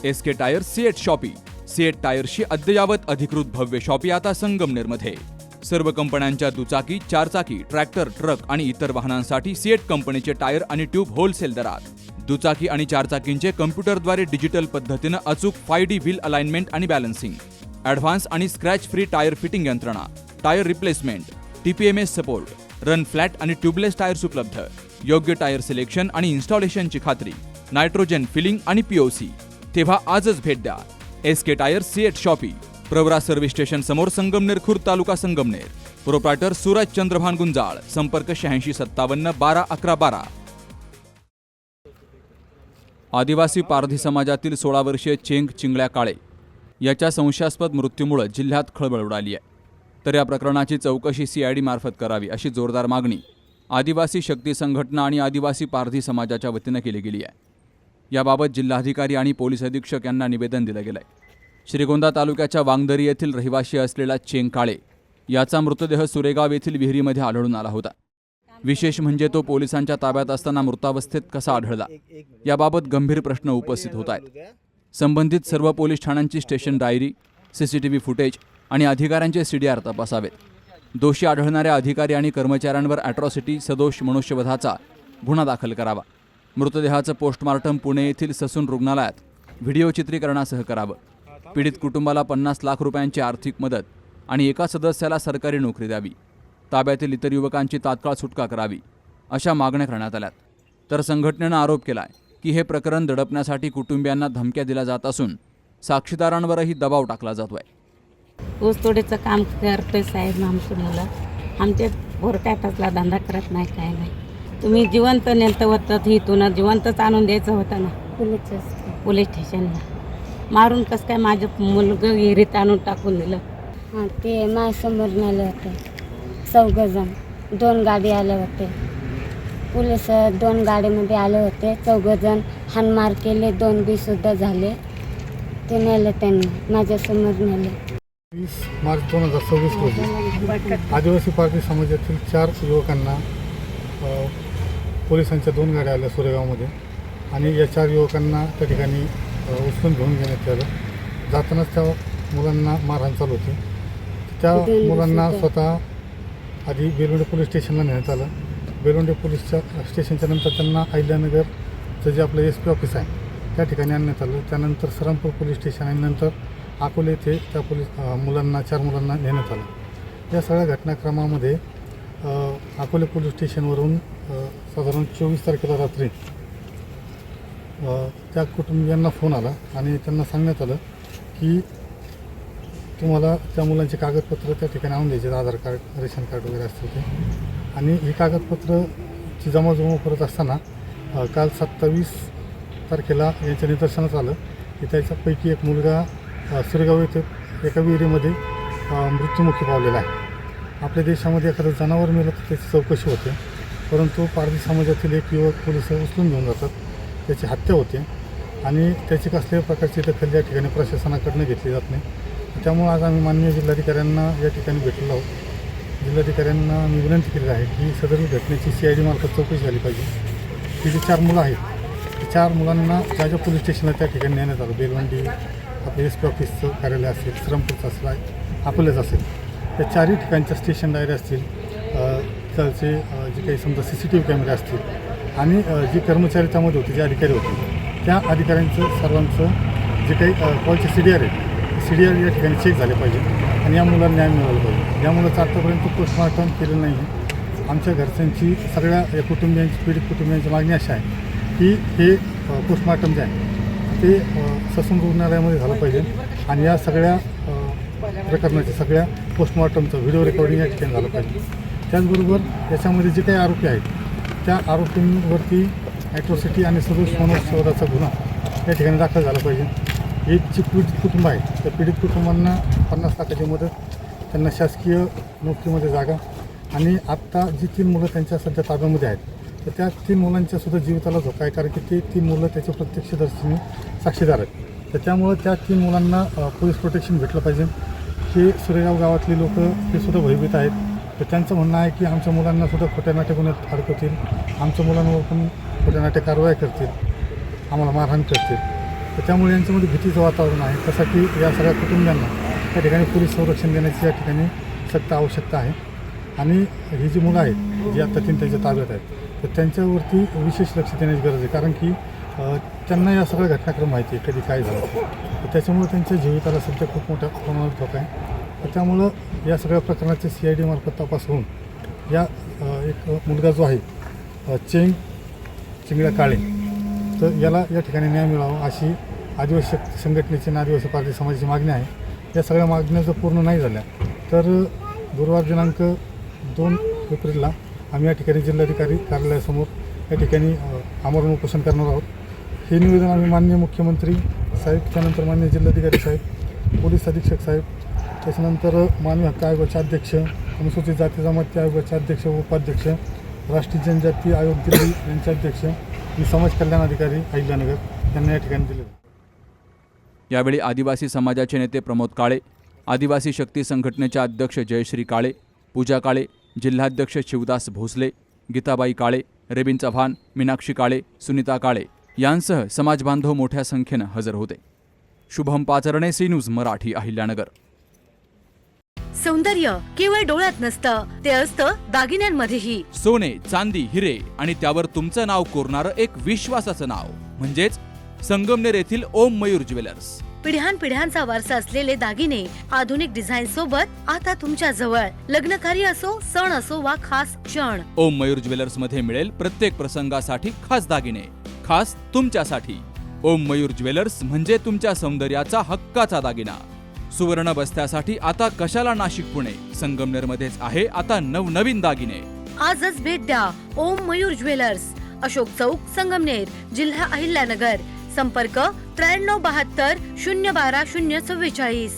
SK tyre CEAT shoppe. CEAT टायर्सची अद्ययावत अधिकृत भव्य शॉपी आता संगमनेरमध्ये. सर्व कंपन्यांच्या दुचाकी, चारचाकी, ट्रॅक्टर, ट्रक आणि इतर वाहनांसाठी सिएट कंपनीचे टायर आणि ट्यूब होलसेल दरात. दुचाकी आणि चारचाकींचे कम्प्युटरद्वारे डिजिटल पद्धतीनं अचूक 5D व्हील अलाइनमेंट आणि बॅलन्सिंग, ॲडव्हान्स आणि स्क्रॅच फ्री टायर फिटिंग यंत्रणा, tyre replacement, TPMS support, run flat आणि ट्यूबलेस टायर्स उपलब्ध. योग्य टायर सिलेक्शन आणि इन्स्टॉलेशनची खात्री, नायट्रोजन फिलिंग आणि POC. तेव्हा आजच भेट द्या. SK tyre CEAT shoppe, Pravara service station समोर, संगमनेर खुर्द, तालुका संगमनेर. प्रोप्रायटर सूरज चंद्रभान गुंजाळ. संपर्क 8657 12 11 12. आदिवासी पारधी समाजातील 16 वर्षीय चेंग चिंगळ्या काळे याच्या संशयास्पद मृत्यूमुळे जिल्ह्यात खळबळ उडाली आहे. तर या प्रकरणाची चौकशी CID मार्फत करावी अशी जोरदार मागणी आदिवासी शक्ती संघटना आणि आदिवासी पारधी समाजाच्या वतीनं केली गेली आहे. याबाबत जिल्हाधिकारी आणि पोलीस अधीक्षक यांना निवेदन दिलं गेलं आहे. श्रीगोंदा तालुक्याच्या वांगदरी येथील रहिवासी असलेला चेंग काळे याचा मृतदेह सुरेगाव येथील विहिरीमध्ये आढळून आला होता. विशेष म्हणजे तो पोलिसांच्या ताब्यात असताना मृतावस्थेत कसा आढळला याबाबत गंभीर प्रश्न उपस्थित होत आहेत. संबंधित सर्व पोलीस ठाण्यांची स्टेशन डायरी, CCTV फुटेज आणि अधिकाऱ्यांचे CDR तपासावेत. दोषी आढळणाऱ्या अधिकारी आणि कर्मचाऱ्यांवर ॲट्रॉसिटी, सदोष मनुष्यवधाचा गुन्हा दाखल करावा. मृतदेहाचं पोस्टमार्टम पुणे येथील ससून रुग्णालयात व्हिडिओ चित्रीकरणासह करावं. पीडित कुटुंबाला 50 लाख रुपयांची आर्थिक मदत आणि एका सदस्याला सरकारी नोकरी द्यावी. ताब्यातील इतर युवकांची तात्काळ सुटका करावी अशा मागण्या करण्यात आल्यात. तर संघटनेनं आरोप केला आहे की हे प्रकरण दडपण्यासाठी कुटुंबियांना धमक्या दिल्या जात असून साक्षीदारांवरही दबाव टाकला जातोय. ऊसतोडीचं काम करतोय साहेब. आमची मुलं आमच्या भोरट्यातला धंदा करत नाही, काय नाही. तुम्ही जिवंत नेलं होतं, इथून जिवंतच आणून द्यायचं होतं ना पोलीस स्टेशनला. मारून कसं काय माझं मुलगं विहिरीत आणून टाकून दिलं. हां, ते माझ्यासमोर नेले होते 4 2 गाडी आले होते. पोलीस 2 गाडीमध्ये आले होते. 4 हाणमार केले, 2 बेशुद्ध झाले. ते नेले त्यांनी, माझ्यासमोर नेले. 20 मार्च 2026 रोजी आदिवासी पारधी समाजातील 4 युवकांना पोलिसांच्या 2 गाड्या आल्या सुरेगावमध्ये आणि या 4 युवकांना त्या ठिकाणी उचलून घेऊन घेण्यात आलं. जातानाच त्या मुलांना मारहाण चालू होती. त्या मुलांना स्वतः आधी बेलवंडे पोलीस स्टेशनला नेण्यात आलं. बेलवंडे पोलीसच्या स्टेशनच्या नंतर त्यांना अहिल्यानगरचं जे आपलं SP ऑफिस आहे त्या ठिकाणी आणण्यात आलं. त्यानंतर सरमपूर पोलीस स्टेशन आणि नंतर अकोले येथे त्या मुलांना 4 मुलांना नेण्यात आलं. या सगळ्या घटनाक्रमामध्ये अकोले पोलीस स्टेशनवरून साधारण 24 तारखेला रात्री त्या कुटुंबियांना फोन आला आणि त्यांना सांगण्यात आलं की तुम्हाला त्या मुलांचे कागदपत्र त्या ठिकाणी आणून द्यायचे, आधार कार्ड, रेशन कार्ड वगैरे असतील ते. आणि ही कागदपत्रची जमाजमा करत असताना काल 27 तारखेला यांच्या निदर्शनास आलं की त्याच्यापैकी एक मुलगा सुरेगाव येथे एका विहिरीमध्ये मृत्युमुखी पावलेला आहे. आपल्या देशामध्ये एखादं जनावर मेलं तर त्याची चौकशी होते, परंतु पारधी समाजातील एक युवक पोलिस उचलून घेऊन जातात, त्याची हत्या होते आणि त्याची कसल्याही प्रकारची दखल या ठिकाणी प्रशासनाकडनं घेतली जात नाही. त्यामुळे आज आम्ही माननीय जिल्हाधिकाऱ्यांना या ठिकाणी भेटलेलो आहोत. जिल्हाधिकाऱ्यांना मी विनंती केली आहे की सदर घटनेची CID मार्फत चौकशी झाली पाहिजे. ही जी 4 मुलं आहेत, 4 मुलांना ज्या पोलीस स्टेशनला त्या ठिकाणी नेण्यात आलं, बेलवंडी आपलं SP ऑफिसचं कार्यालय असेल, श्रमपूरचं असेल, अकोल्याचं असेल, त्या 4ही ठिकाणच्या स्टेशन डायरी असतील, त्याचे जे काही समजा CCTV कॅमेरे असतील आणि जे कर्मचारी त्यामध्ये होते, जे अधिकारी होते, त्या अधिकाऱ्यांचं सर्वांचं जे काही कॉलचे CDR आहे, CDR या ठिकाणी चेक झाले पाहिजे आणि या मुलांना न्याय मिळाला पाहिजे. या मुलाचं आत्तापर्यंत पोस्टमार्टम केलेलं नाही आहे. आमच्या घरच्यांची, सगळ्या या कुटुंबियांची, पीडित कुटुंबियांची मागणी अशी आहे की हे पोस्टमार्टम जे आहे ते ससून रुग्णालयामध्ये झालं पाहिजे आणि या सगळ्या प्रकरणाचे, सगळ्या पोस्टमार्टमचं व्हिडिओ रेकॉर्डिंग या ठिकाणी झालं पाहिजे. त्याचबरोबर याच्यामध्ये जे काही आरोपी आहेत त्या आरोपींवरती ॲट्रॉसिटी आणि सदोष मनुष्यवधाचा गुन्हा या ठिकाणी दाखल झाला पाहिजे. एक जी पीडित कुटुंब आहे त्या पीडित कुटुंबांना 50 लाखाची मदत, त्यांना शासकीय नोकरीमध्ये जागा आणि आत्ता जी 3 मुलं त्यांच्या सध्या ताब्यामध्ये आहेत तर त्या 3 मुलांच्यासुद्धा जीविताला धोका आहे, कारण की ते 3 मुलं त्याचे प्रत्यक्षदर्शीने साक्षीदार आहेत. तर त्यामुळं त्या 3 मुलांना पोलीस प्रोटेक्शन भेटलं पाहिजे. हे सुरेगाव गावातली लोक हे सुद्धा भयभीत आहेत. तर त्यांचं म्हणणं आहे की आमच्या मुलांनासुद्धा खोट्या नाट्य गुन्ह्यात अडकवतील, आमच्या मुलांवर पण खोट्या नाट्य कारवाई करतील, आम्हाला मारहाण करतील. तर त्यामुळे यांच्यामध्ये भीतीचं वातावरण आहे. त्यासाठी या सगळ्या कुटुंबियांना त्या ठिकाणी पोलीस संरक्षण देण्याची या ठिकाणी सक्त आवश्यकता आहे. आणि ही जी मुलं आहेत जी आत्ता त्यांच्या ताब्यात आहेत तर त्यांच्यावरती विशेष लक्ष देण्याची गरज आहे. कारण की त्यांना या सगळ्या घटनाक्रम माहिती आहे कधी काय झालं तर त्याच्यामुळे त्यांच्या जीविताला सध्या खूप मोठ्या प्रमाणात धोका आहे. तर त्यामुळं या सगळ्या प्रकरणाचे CID मार्फत तपास होऊन या एक मुलगा जो आहे चिंगळ्या काळे तर याला या ठिकाणी न्याय मिळावा अशी आदिवासी संघटनेची आणि आदिवासी पार्टी समाजाची मागणी आहे. या सगळ्या मागण्या जर पूर्ण नाही झाल्या तर गुरुवार दिनांक 2 एप्रिलला आम्ही या ठिकाणी जिल्हाधिकारी कार्यालयासमोर या ठिकाणी आमरण उपोषण करणार आहोत. हे निवेदन आम्ही माननीय मुख्यमंत्री साहेब, त्यानंतर माननीय जिल्हाधिकारी साहेब, पोलीस अधीक्षक साहेब, त्याच्यानंतर मानवी हक्क आयोगाचे अध्यक्ष, अनुसूचित जाती जमाती आयोगाचे अध्यक्ष व उपाध्यक्ष, राष्ट्रीय जनजाती आयोग दिल्ली यांचे अध्यक्ष आणि समाज कल्याण अधिकारी अहिल्यानगर यांना या ठिकाणी दिले. यावेळी आदिवासी समाजाचे नेते प्रमोद काळे, आदिवासी शक्ती संघटनेचे अध्यक्ष जयश्री काळे, पूजा काळे, जिल्हाध्यक्ष शिवदास भोसले, गीताबाई काळे, रेबिन चव्हाण, मीनाक्षी काळे, सुनीता काळे यांसह समाजबांधव मोठ्या संख्येनं हजर होते. Shubham Pacharne, C news Marathi, Ahilyanagar. सौंदर्य केवळ डोळ्यात नसतं, ते असतं दागिन्यांमध्येही. सोने, चांदी, हिरे आणि त्यावर तुमचं नाव कोरणारं एक विश्वासाचं नाव म्हणजेच संगमनेर येथील ओम मयूर ज्वेलर्स. पिढ्यानपिढ्यांचा वारसा असलेले दागिने आधुनिक डिझाईन सोबत आता तुमच्या जवळ. लग्न कार्य असो, सण असो वा खास क्षण, ओम मयूर ज्वेलर्स मध्ये मिळेल प्रत्येक प्रसंगासाठी खास दागिने, खास तुमच्यासाठी. ओम मयूर ज्वेलर्स म्हणजे तुमच्या सौंदर्याचा हक्काचा दागिना. सुवर्ण बस्त्यासाठी आता कशाला नाशिक पुणे, संगमनेरमध्येच आहे आता नवनवीन दागिने. आजच भेट द्या ओम मयूर ज्वेलर्स, अशोक चौक, संगमनेर, जिल्हा अहिल्यानगर. संपर्क 9372 012 044.